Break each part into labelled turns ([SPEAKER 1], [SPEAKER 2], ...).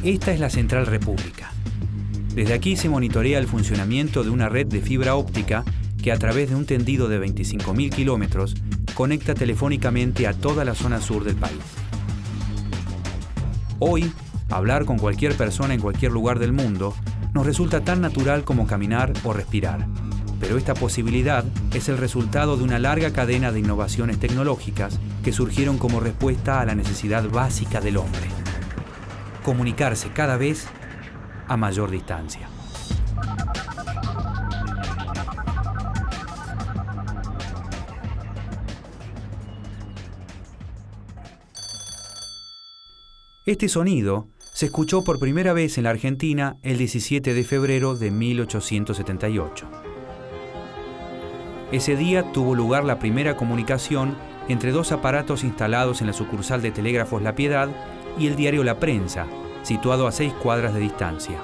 [SPEAKER 1] Esta es la Central República. Desde aquí se monitorea el funcionamiento de una red de fibra óptica que a través de un tendido de 25.000 kilómetros conecta telefónicamente a toda la zona sur del país. Hoy, hablar con cualquier persona en cualquier lugar del mundo nos resulta tan natural como caminar o respirar. Pero esta posibilidad es el resultado de una larga cadena de innovaciones tecnológicas que surgieron como respuesta a la necesidad básica del hombre: comunicarse cada vez a mayor distancia. Este sonido se escuchó por primera vez en la Argentina el 17 de febrero de 1878. Ese día tuvo lugar la primera comunicación entre dos aparatos instalados en la sucursal de Telégrafos La Piedad y el diario La Prensa, situado a 6 cuadras de distancia.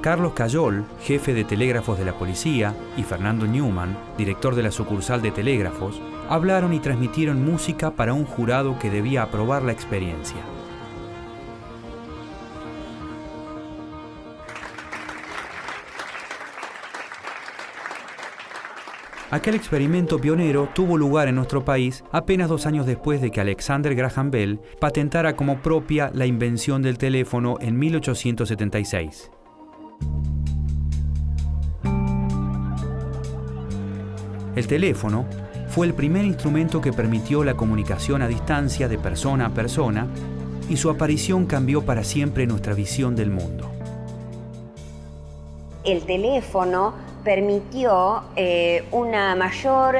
[SPEAKER 1] Carlos Cayol, jefe de telégrafos de la policía, y Fernando Newman, director de la sucursal de Telégrafos, hablaron y transmitieron música para un jurado que debía aprobar la experiencia. Aquel experimento pionero tuvo lugar en nuestro país apenas 2 años después de que Alexander Graham Bell patentara como propia la invención del teléfono en 1876. El teléfono fue el primer instrumento que permitió la comunicación a distancia de persona a persona, y su aparición cambió para siempre nuestra visión del mundo.
[SPEAKER 2] El teléfono permitió una mayor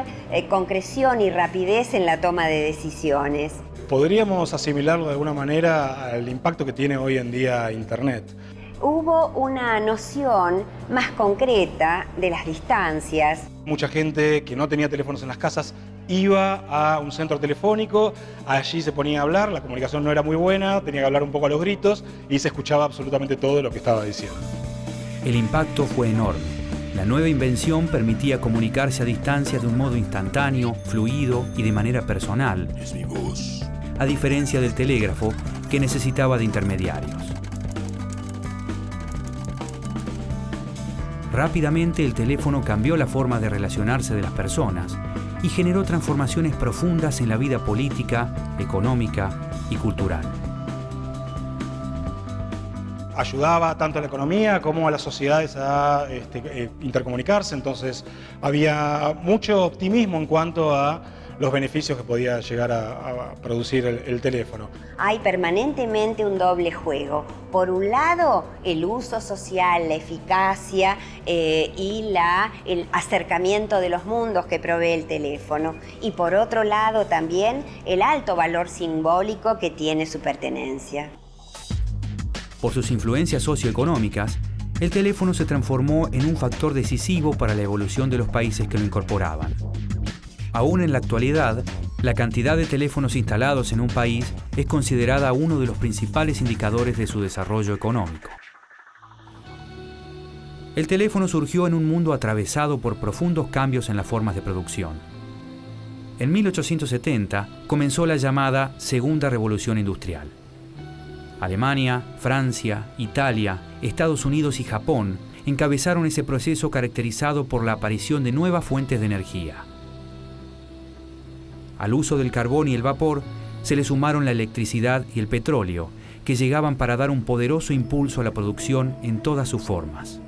[SPEAKER 2] concreción y rapidez en la toma de decisiones.
[SPEAKER 3] Podríamos asimilarlo de alguna manera al impacto que tiene hoy en día Internet.
[SPEAKER 2] Hubo una noción más concreta de las distancias.
[SPEAKER 3] Mucha gente que no tenía teléfonos en las casas iba a un centro telefónico, allí se ponía a hablar, la comunicación no era muy buena, tenía que hablar un poco a los gritos y se escuchaba absolutamente todo lo que estaba diciendo.
[SPEAKER 1] El impacto fue enorme. La nueva invención permitía comunicarse a distancia de un modo instantáneo, fluido y de manera personal, a diferencia del telégrafo, que necesitaba de intermediarios. Rápidamente el teléfono cambió la forma de relacionarse de las personas y generó transformaciones profundas en la vida política, económica y cultural.
[SPEAKER 3] Ayudaba tanto a la economía como a las sociedades a intercomunicarse, entonces había mucho optimismo en cuanto a los beneficios que podía llegar a producir el teléfono.
[SPEAKER 2] Hay permanentemente un doble juego. Por un lado, el uso social, la eficacia y el acercamiento de los mundos que provee el teléfono. Y por otro lado también el alto valor simbólico que tiene su pertenencia.
[SPEAKER 1] Por sus influencias socioeconómicas, el teléfono se transformó en un factor decisivo para la evolución de los países que lo incorporaban. Aún en la actualidad, la cantidad de teléfonos instalados en un país es considerada uno de los principales indicadores de su desarrollo económico. El teléfono surgió en un mundo atravesado por profundos cambios en las formas de producción. En 1870 comenzó la llamada Segunda Revolución Industrial. Alemania, Francia, Italia, Estados Unidos y Japón encabezaron ese proceso caracterizado por la aparición de nuevas fuentes de energía. Al uso del carbón y el vapor se le sumaron la electricidad y el petróleo, que llegaban para dar un poderoso impulso a la producción en todas sus formas.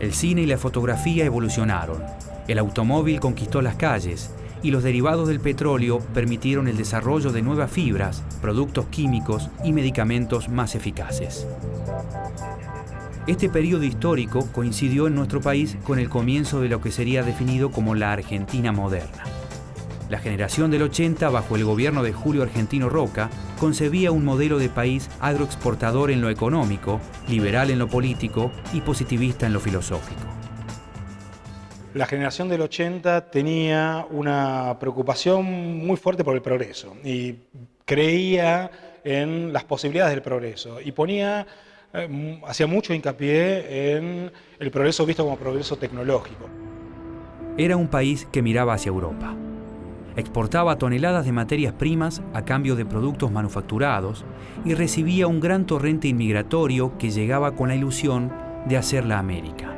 [SPEAKER 1] El cine y la fotografía evolucionaron, el automóvil conquistó las calles y los derivados del petróleo permitieron el desarrollo de nuevas fibras, productos químicos y medicamentos más eficaces. Este periodo histórico coincidió en nuestro país con el comienzo de lo que sería definido como la Argentina moderna. La generación del 80, bajo el gobierno de Julio Argentino Roca, concebía un modelo de país agroexportador en lo económico, liberal en lo político y positivista en lo filosófico.
[SPEAKER 3] La generación del 80 tenía una preocupación muy fuerte por el progreso y creía en las posibilidades del progreso y hacía mucho hincapié en el progreso visto como progreso tecnológico.
[SPEAKER 1] Era un país que miraba hacia Europa. exportaba toneladas de materias primas a cambio de productos manufacturados y recibía un gran torrente inmigratorio que llegaba con la ilusión de hacerla América.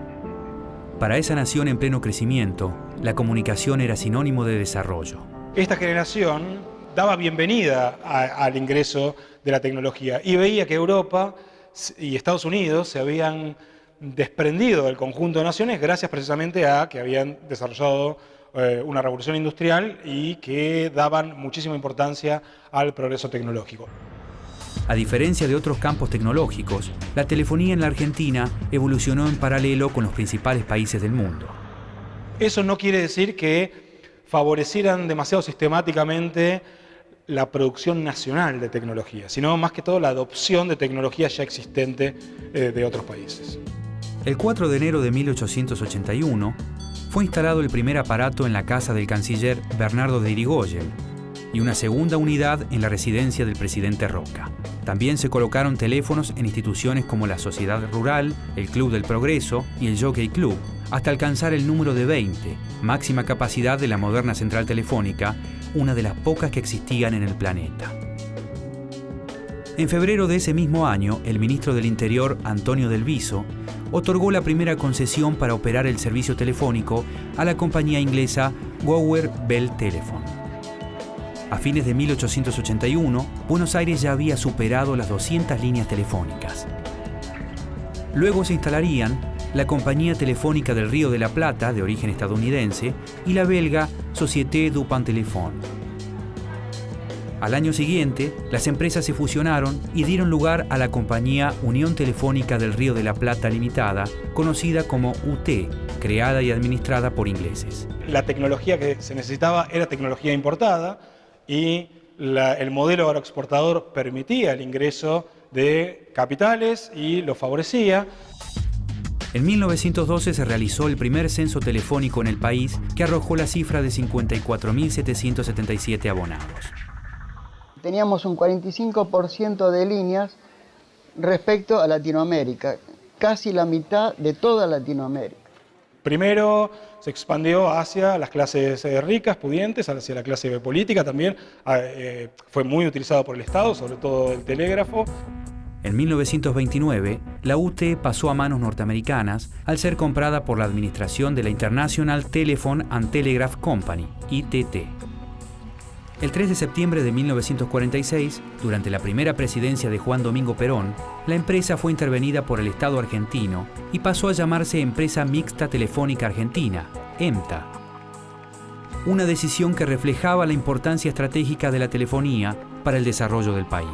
[SPEAKER 1] Para esa nación en pleno crecimiento, la comunicación era sinónimo de desarrollo.
[SPEAKER 3] Esta generación daba bienvenida al ingreso de la tecnología y veía que Europa y Estados Unidos se habían desprendido del conjunto de naciones gracias precisamente a que habían desarrollado una revolución industrial y que daban muchísima importancia al progreso tecnológico.
[SPEAKER 1] A diferencia de otros campos tecnológicos, la telefonía en la Argentina evolucionó en paralelo con los principales países del mundo.
[SPEAKER 3] Eso no quiere decir que favorecieran demasiado sistemáticamente la producción nacional de tecnología, sino más que todo la adopción de tecnología ya existente de otros países.
[SPEAKER 1] El 4 de enero de 1881 fue instalado el primer aparato en la casa del canciller Bernardo de Irigoyen y una segunda unidad en la residencia del presidente Roca. También se colocaron teléfonos en instituciones como la Sociedad Rural, el Club del Progreso y el Jockey Club, hasta alcanzar el número de 20, máxima capacidad de la moderna central telefónica, una de las pocas que existían en el planeta. En febrero de ese mismo año, el ministro del Interior, Antonio Del Viso, otorgó la primera concesión para operar el servicio telefónico a la compañía inglesa Gower Bell Telephone. A fines de 1881, Buenos Aires ya había superado las 200 líneas telefónicas. Luego se instalarían la Compañía Telefónica del Río de la Plata, de origen estadounidense, y la belga Société du Pan-Téléphone. Al año siguiente, las empresas se fusionaron y dieron lugar a la Compañía Unión Telefónica del Río de la Plata Limitada, conocida como UT, creada y administrada por ingleses.
[SPEAKER 3] La tecnología que se necesitaba era tecnología importada y el modelo agroexportador permitía el ingreso de capitales y lo favorecía.
[SPEAKER 1] En 1912 se realizó el primer censo telefónico en el país que arrojó la cifra de 54.777 abonados.
[SPEAKER 4] Teníamos un 45% de líneas respecto a Latinoamérica, casi la mitad de toda Latinoamérica.
[SPEAKER 3] Primero se expandió hacia las clases ricas, pudientes, hacia la clase política también. Fue muy utilizado por el Estado, sobre todo el telégrafo.
[SPEAKER 1] En 1929, la UT pasó a manos norteamericanas al ser comprada por la administración de la International Telephone and Telegraph Company, ITT. El 3 de septiembre de 1946, durante la primera presidencia de Juan Domingo Perón, la empresa fue intervenida por el Estado argentino y pasó a llamarse Empresa Mixta Telefónica Argentina, EMTA. Una decisión que reflejaba la importancia estratégica de la telefonía para el desarrollo del país.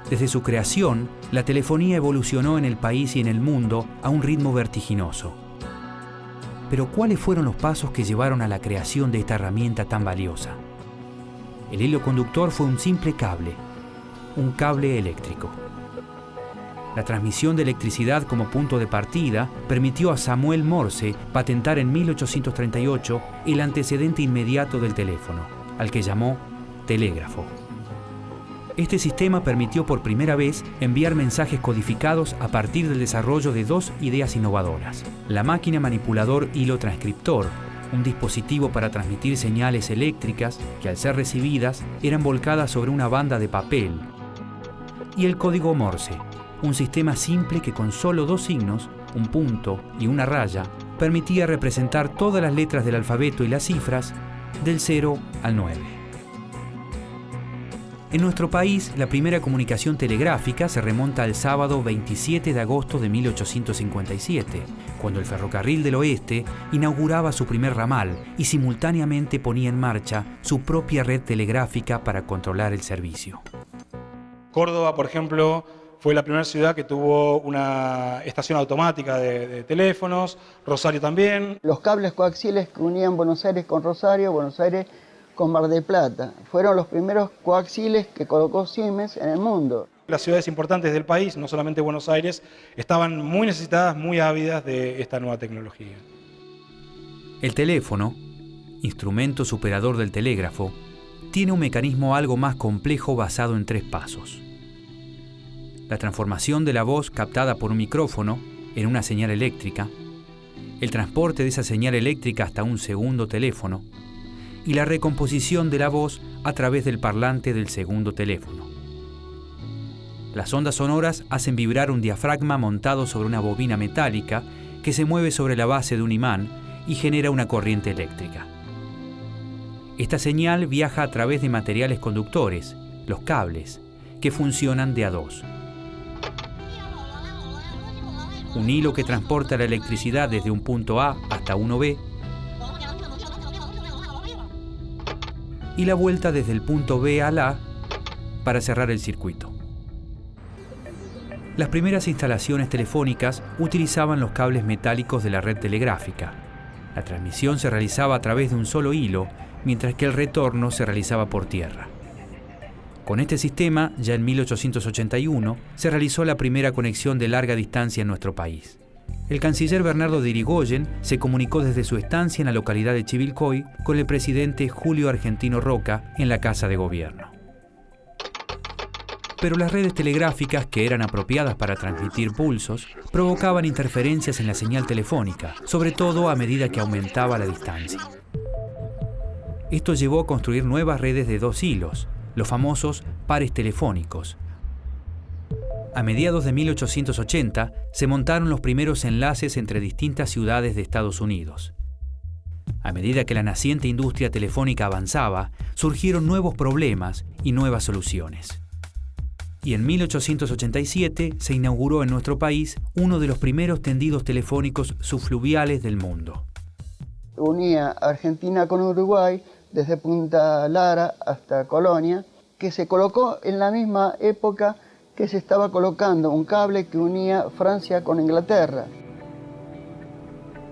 [SPEAKER 1] Desde su creación, la telefonía evolucionó en el país y en el mundo a un ritmo vertiginoso. Pero ¿cuáles fueron los pasos que llevaron a la creación de esta herramienta tan valiosa? El hilo conductor fue un simple cable, un cable eléctrico. La transmisión de electricidad como punto de partida permitió a Samuel Morse patentar en 1838 el antecedente inmediato del teléfono, al que llamó telégrafo. Este sistema permitió por primera vez enviar mensajes codificados a partir del desarrollo de dos ideas innovadoras: la máquina manipulador hilo transcriptor, un dispositivo para transmitir señales eléctricas que al ser recibidas eran volcadas sobre una banda de papel, y el código Morse, un sistema simple que con solo dos signos, un punto y una raya, permitía representar todas las letras del alfabeto y las cifras del 0 al 9. En nuestro país, la primera comunicación telegráfica se remonta al sábado 27 de agosto de 1857, cuando el Ferrocarril del Oeste inauguraba su primer ramal y simultáneamente ponía en marcha su propia red telegráfica para controlar el servicio.
[SPEAKER 3] Córdoba, por ejemplo, fue la primera ciudad que tuvo una estación automática de teléfonos, Rosario también.
[SPEAKER 4] Los cables coaxiales que unían Buenos Aires con Rosario, Buenos Aires con Mar del Plata, fueron los primeros coaxiales que colocó Siemens en el mundo.
[SPEAKER 3] Las ciudades importantes del país, no solamente Buenos Aires, estaban muy necesitadas, muy ávidas de esta nueva tecnología.
[SPEAKER 1] El teléfono, instrumento superador del telégrafo, tiene un mecanismo algo más complejo basado en 3 pasos. La transformación de la voz captada por un micrófono en una señal eléctrica, el transporte de esa señal eléctrica hasta un segundo teléfono y la recomposición de la voz a través del parlante del segundo teléfono. Las ondas sonoras hacen vibrar un diafragma montado sobre una bobina metálica que se mueve sobre la base de un imán y genera una corriente eléctrica. Esta señal viaja a través de materiales conductores, los cables, que funcionan de a dos. Un hilo que transporta la electricidad desde un punto A hasta uno B y la vuelta desde el punto B al A para cerrar el circuito. Las primeras instalaciones telefónicas utilizaban los cables metálicos de la red telegráfica. La transmisión se realizaba a través de un solo hilo, mientras que el retorno se realizaba por tierra. Con este sistema, ya en 1881, se realizó la primera conexión de larga distancia en nuestro país. El canciller Bernardo de Irigoyen se comunicó desde su estancia en la localidad de Chivilcoy con el presidente Julio Argentino Roca en la Casa de Gobierno. Pero las redes telegráficas, que eran apropiadas para transmitir pulsos, provocaban interferencias en la señal telefónica, sobre todo a medida que aumentaba la distancia. Esto llevó a construir nuevas redes de dos hilos, los famosos pares telefónicos. A mediados de 1880 se montaron los primeros enlaces entre distintas ciudades de Estados Unidos. A medida que la naciente industria telefónica avanzaba, surgieron nuevos problemas y nuevas soluciones. Y en 1887 se inauguró en nuestro país uno de los primeros tendidos telefónicos subfluviales del mundo.
[SPEAKER 4] Unía Argentina con Uruguay desde Punta Lara hasta Colonia, que se colocó en la misma época que se estaba colocando un cable que unía Francia con Inglaterra.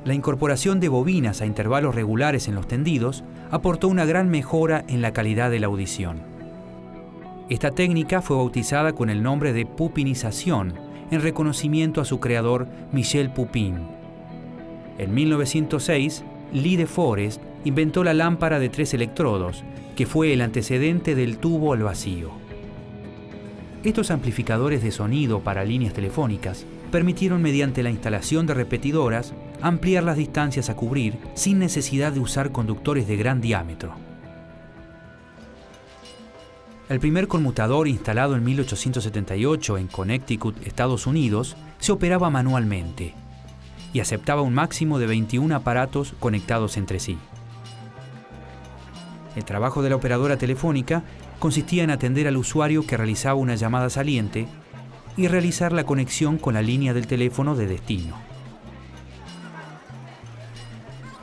[SPEAKER 1] La incorporación de bobinas a intervalos regulares en los tendidos aportó una gran mejora en la calidad de la audición. Esta técnica fue bautizada con el nombre de pupinización, en reconocimiento a su creador Michel Pupin. En 1906, Lee de Forest inventó la lámpara de 3 electrodos, que fue el antecedente del tubo al vacío. Estos amplificadores de sonido para líneas telefónicas permitieron, mediante la instalación de repetidoras, ampliar las distancias a cubrir sin necesidad de usar conductores de gran diámetro. El primer conmutador, instalado en 1878 en Connecticut, Estados Unidos, se operaba manualmente y aceptaba un máximo de 21 aparatos conectados entre sí. El trabajo de la operadora telefónica consistía en atender al usuario que realizaba una llamada saliente y realizar la conexión con la línea del teléfono de destino.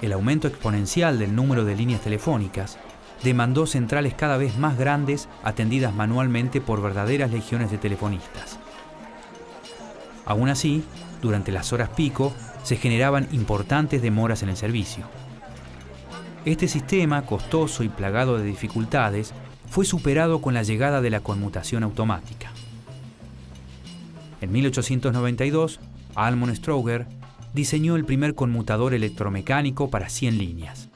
[SPEAKER 1] El aumento exponencial del número de líneas telefónicas demandó centrales cada vez más grandes atendidas manualmente por verdaderas legiones de telefonistas. Aún así, durante las horas pico se generaban importantes demoras en el servicio. Este sistema, costoso y plagado de dificultades, fue superado con la llegada de la conmutación automática. En 1892, Almon Strowger diseñó el primer conmutador electromecánico para 100 líneas.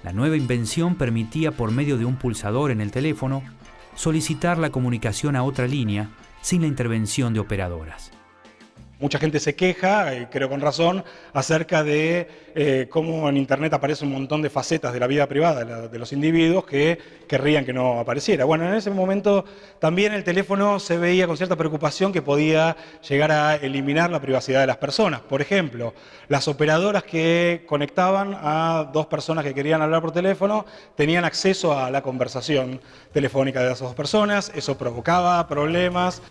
[SPEAKER 1] La nueva invención permitía, por medio de un pulsador en el teléfono, solicitar la comunicación a otra línea sin la intervención de operadoras.
[SPEAKER 3] Mucha gente se queja, y creo con razón, acerca de cómo en Internet aparece un montón de facetas de la vida privada de los individuos que querrían que no apareciera. Bueno, en ese momento también el teléfono se veía con cierta preocupación que podía llegar a eliminar la privacidad de las personas. Por ejemplo, las operadoras que conectaban a dos personas que querían hablar por teléfono tenían acceso a la conversación telefónica de esas dos personas. Eso provocaba problemas.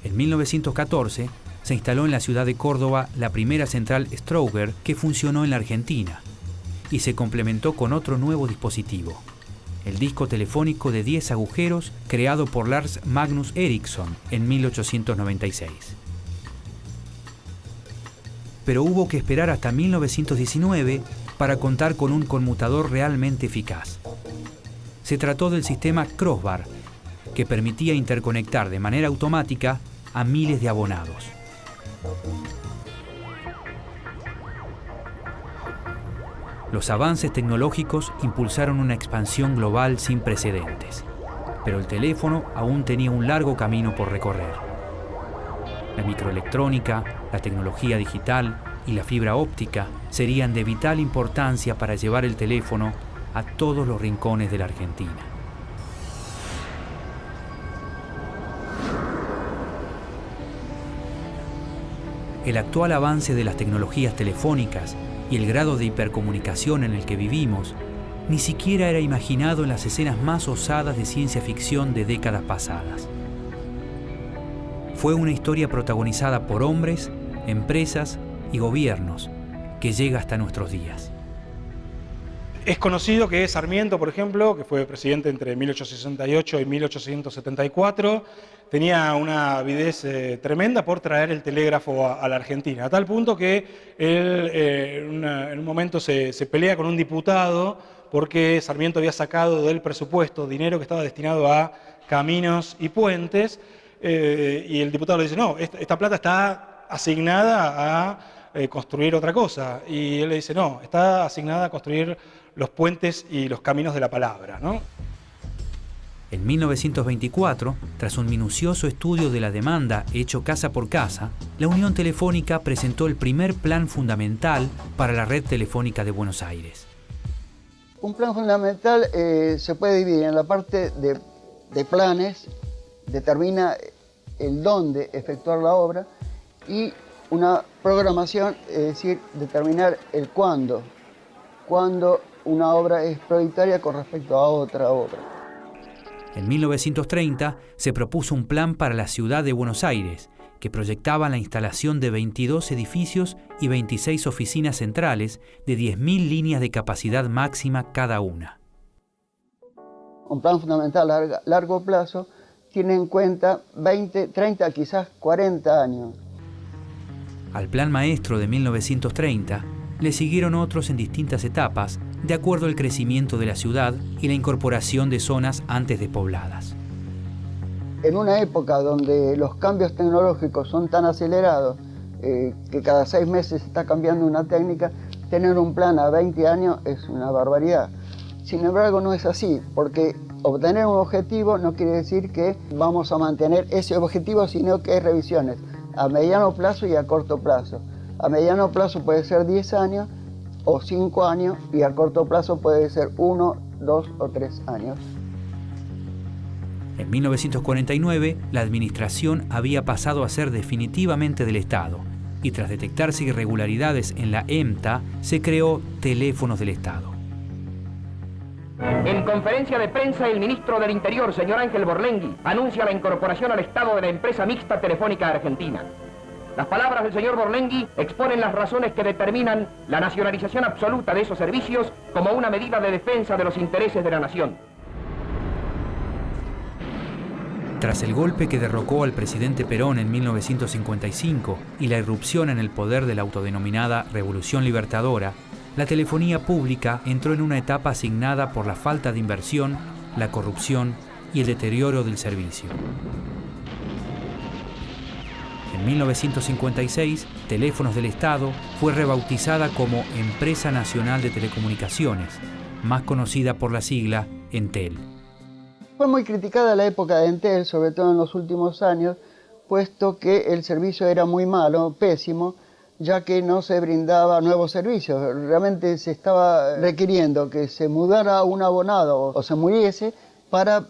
[SPEAKER 1] En 1914 se instaló en la ciudad de Córdoba la primera central Strowger que funcionó en la Argentina y se complementó con otro nuevo dispositivo, el disco telefónico de 10 agujeros creado por Lars Magnus Ericsson en 1896. Pero hubo que esperar hasta 1919 para contar con un conmutador realmente eficaz. Se trató del sistema Crossbar, que permitía interconectar de manera automática a miles de abonados. Los avances tecnológicos impulsaron una expansión global sin precedentes, pero el teléfono aún tenía un largo camino por recorrer. La microelectrónica, la tecnología digital y la fibra óptica serían de vital importancia para llevar el teléfono a todos los rincones de la Argentina. El actual avance de las tecnologías telefónicas y el grado de hipercomunicación en el que vivimos ni siquiera era imaginado en las escenas más osadas de ciencia ficción de décadas pasadas. Fue una historia protagonizada por hombres, empresas y gobiernos que llega hasta nuestros días.
[SPEAKER 3] Es conocido que Sarmiento, por ejemplo, que fue presidente entre 1868 y 1874, tenía una avidez tremenda por traer el telégrafo a la Argentina, a tal punto que él en un momento se pelea con un diputado porque Sarmiento había sacado del presupuesto dinero que estaba destinado a caminos y puentes, y el diputado le dice, no, esta plata está asignada a construir otra cosa, y él le dice, no, está asignada a construir los puentes y los caminos de la palabra, ¿no?
[SPEAKER 1] En 1924, tras un minucioso estudio de la demanda hecho casa por casa, la Unión Telefónica presentó el primer plan fundamental para la red telefónica de Buenos Aires.
[SPEAKER 4] Un plan fundamental se puede dividir en la parte de planes, determina el dónde efectuar la obra, y una programación, es decir, determinar el cuándo una obra es prioritaria con respecto a otra obra.
[SPEAKER 1] En 1930 se propuso un plan para la ciudad de Buenos Aires, que proyectaba la instalación de 22 edificios y 26 oficinas centrales de 10.000 líneas de capacidad máxima cada una.
[SPEAKER 4] Un plan fundamental a largo plazo tiene en cuenta 20, 30, quizás 40 años.
[SPEAKER 1] Al plan maestro de 1930 le siguieron otros en distintas etapas, de acuerdo al crecimiento de la ciudad y la incorporación de zonas antes despobladas.
[SPEAKER 4] En una época donde los cambios tecnológicos son tan acelerados que cada 6 meses está cambiando una técnica, tener un plan a 20 años es una barbaridad. Sin embargo, no es así, porque obtener un objetivo no quiere decir que vamos a mantener ese objetivo, sino que hay revisiones a mediano plazo y a corto plazo. A mediano plazo puede ser 10 años o 5 años, y a corto plazo puede ser 1, 2 o 3 años.
[SPEAKER 1] En 1949, la administración había pasado a ser definitivamente del Estado, y tras detectarse irregularidades en la EMTA, se creó Teléfonos del Estado.
[SPEAKER 5] En conferencia de prensa, el ministro del Interior, señor Ángel Borlenghi, anuncia la incorporación al Estado de la empresa mixta Telefónica Argentina. Las palabras del señor Borlenghi exponen las razones que determinan la nacionalización absoluta de esos servicios como una medida de defensa de los intereses de la nación.
[SPEAKER 1] Tras el golpe que derrocó al presidente Perón en 1955 y la irrupción en el poder de la autodenominada Revolución Libertadora, la telefonía pública entró en una etapa asignada por la falta de inversión, la corrupción y el deterioro del servicio. En 1956, Teléfonos del Estado fue rebautizada como Empresa Nacional de Telecomunicaciones, más conocida por la sigla Entel.
[SPEAKER 4] Fue muy criticada la época de Entel, sobre todo en los últimos años, puesto que el servicio era muy malo, pésimo, ya que no se brindaba nuevos servicios. Realmente se estaba requiriendo que se mudara un abonado o se muriese para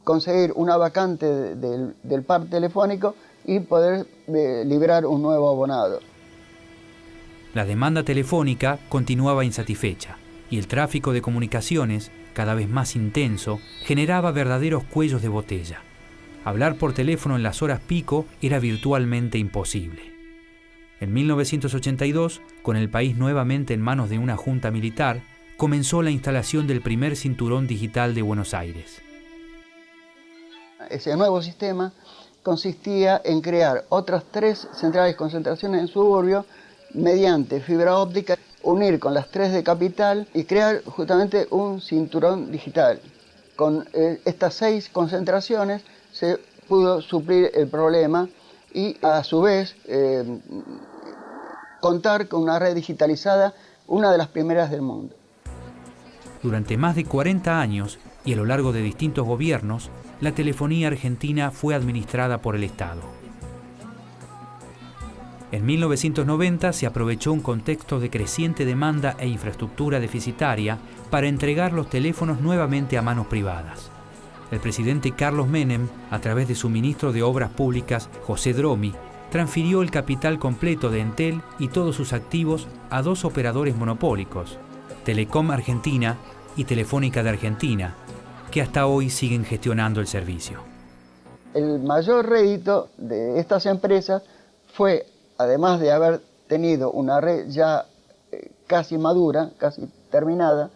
[SPEAKER 4] conseguir una vacante del par telefónico y poder liberar un nuevo abonado.
[SPEAKER 1] La demanda telefónica continuaba insatisfecha y el tráfico de comunicaciones, cada vez más intenso, generaba verdaderos cuellos de botella. Hablar por teléfono en las horas pico era virtualmente imposible. En 1982, con el país nuevamente en manos de una junta militar, comenzó la instalación del primer cinturón digital de Buenos Aires.
[SPEAKER 4] Ese nuevo sistema consistía en crear otras 3 centrales de concentración en suburbio mediante fibra óptica, unir con las 3 de capital y crear justamente un cinturón digital. Con estas 6 concentraciones se pudo suplir el problema y a su vez contar con una red digitalizada, una de las primeras del mundo.
[SPEAKER 1] Durante más de 40 años y a lo largo de distintos gobiernos, la telefonía argentina fue administrada por el Estado. En 1990 se aprovechó un contexto de creciente demanda e infraestructura deficitaria para entregar los teléfonos nuevamente a manos privadas. El presidente Carlos Menem, a través de su ministro de Obras Públicas, José Dromi, transfirió el capital completo de Entel y todos sus activos a dos operadores monopólicos, Telecom Argentina y Telefónica de Argentina, que hasta hoy siguen gestionando el servicio.
[SPEAKER 4] El mayor rédito de estas empresas fue, además de haber tenido una red ya casi madura, casi terminada,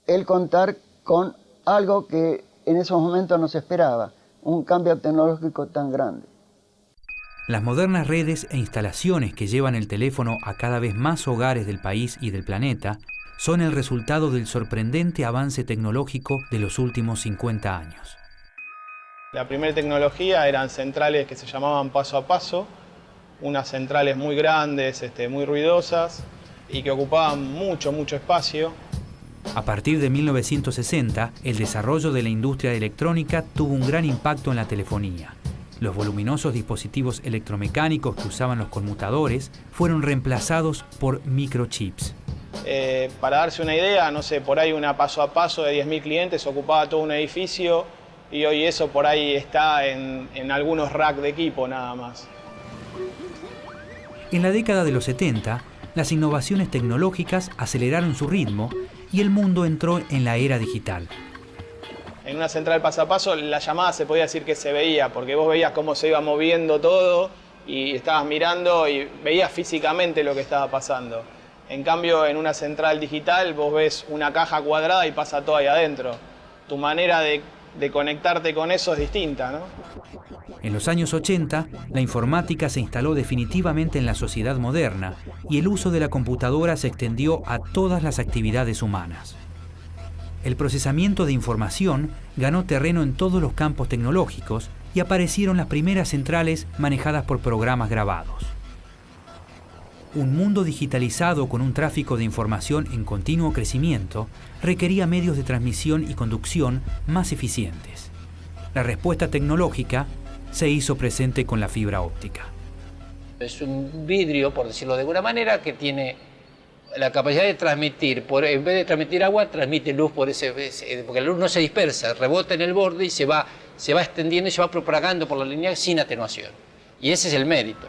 [SPEAKER 4] el contar con algo que en esos momentos no se esperaba, un cambio tecnológico tan grande.
[SPEAKER 1] Las modernas redes e instalaciones que llevan el teléfono a cada vez más hogares del país y del planeta son el resultado del sorprendente avance tecnológico de los últimos 50 años.
[SPEAKER 6] La primera tecnología eran centrales que se llamaban paso a paso, unas centrales muy grandes, muy ruidosas y que ocupaban mucho espacio.
[SPEAKER 1] A partir de 1960, el desarrollo de la industria electrónica tuvo un gran impacto en la telefonía. Los voluminosos dispositivos electromecánicos que usaban los conmutadores fueron reemplazados por microchips.
[SPEAKER 6] Para darse una idea, no sé, por ahí una paso a paso de 10.000 clientes ocupaba todo un edificio y hoy eso por ahí está en algunos racks de equipo nada más.
[SPEAKER 1] En la década de los 70, las innovaciones tecnológicas aceleraron su ritmo y el mundo entró en la era digital.
[SPEAKER 6] En una central paso a paso la llamada se podía decir que se veía, porque vos veías cómo se iba moviendo todo y estabas mirando y veías físicamente lo que estaba pasando. En cambio, en una central digital vos ves una caja cuadrada y pasa todo ahí adentro. Tu manera de conectarte con eso es distinta, ¿no?
[SPEAKER 1] En los años 80, la informática se instaló definitivamente en la sociedad moderna y el uso de la computadora se extendió a todas las actividades humanas. El procesamiento de información ganó terreno en todos los campos tecnológicos y aparecieron las primeras centrales manejadas por programas grabados. Un mundo digitalizado con un tráfico de información en continuo crecimiento requería medios de transmisión y conducción más eficientes. La respuesta tecnológica se hizo presente con la fibra óptica.
[SPEAKER 7] Es un vidrio, por decirlo de alguna manera, que tiene la capacidad de transmitir, en vez de transmitir agua, transmite luz porque la luz no se dispersa, rebota en el borde y se va extendiendo y se va propagando por la línea sin atenuación. Y ese es el mérito.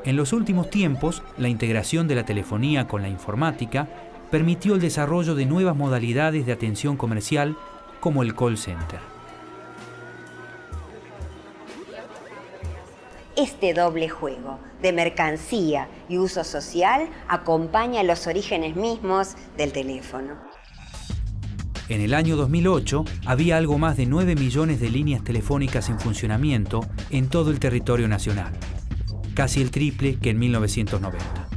[SPEAKER 1] En los últimos tiempos, la integración de la telefonía con la informática permitió el desarrollo de nuevas modalidades de atención comercial como el call center.
[SPEAKER 2] Este doble juego de mercancía y uso social acompaña los orígenes mismos del teléfono.
[SPEAKER 1] En el año 2008 había algo más de 9 millones de líneas telefónicas en funcionamiento en todo el territorio nacional, casi el triple que en 1990.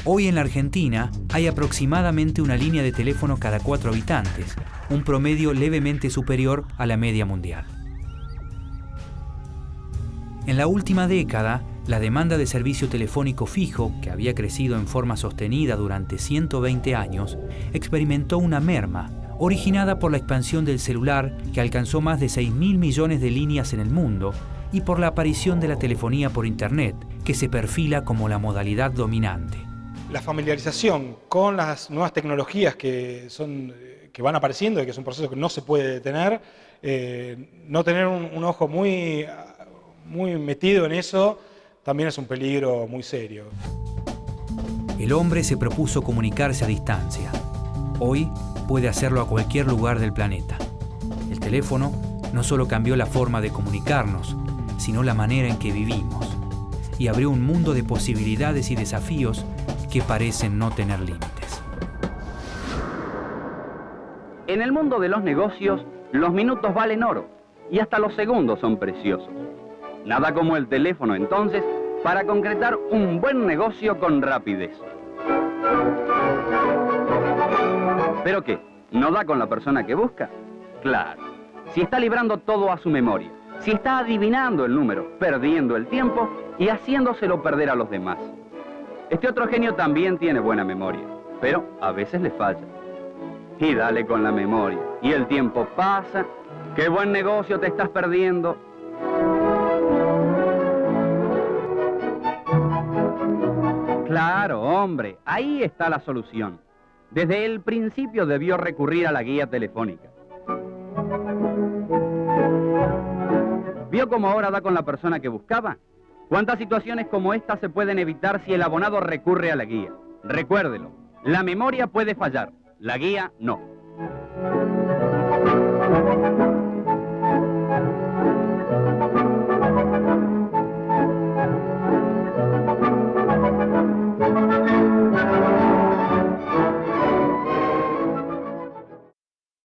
[SPEAKER 1] Hoy en la Argentina hay aproximadamente una línea de teléfono cada 4 habitantes, un promedio levemente superior a la media mundial. En la última década, la demanda de servicio telefónico fijo, que había crecido en forma sostenida durante 120 años, experimentó una merma, originada por la expansión del celular, que alcanzó más de 6.000 millones de líneas en el mundo, y por la aparición de la telefonía por Internet, que se perfila como la modalidad dominante.
[SPEAKER 3] La familiarización con las nuevas tecnologías que van apareciendo y que es un proceso que no se puede detener, no tener un ojo muy metido en eso también es un peligro muy serio.
[SPEAKER 1] El hombre se propuso comunicarse a distancia. Hoy puede hacerlo a cualquier lugar del planeta. El teléfono no solo cambió la forma de comunicarnos, sino la manera en que vivimos, y abrió un mundo de posibilidades y desafíos que parecen no tener límites.
[SPEAKER 8] En el mundo de los negocios, los minutos valen oro y hasta los segundos son preciosos. Nada como el teléfono, entonces, para concretar un buen negocio con rapidez. ¿Pero qué? ¿No da con la persona que busca? Claro. Si está librando todo a su memoria, si está adivinando el número, perdiendo el tiempo y haciéndoselo perder a los demás. Este otro genio también tiene buena memoria, pero a veces le falla. Y dale con la memoria. Y el tiempo pasa. ¡Qué buen negocio te estás perdiendo! Claro, hombre, ahí está la solución. Desde el principio debió recurrir a la guía telefónica. ¿Vio cómo ahora da con la persona que buscaba? ¿Cuántas situaciones como esta se pueden evitar si el abonado recurre a la guía? Recuérdelo, la memoria puede fallar, la guía no.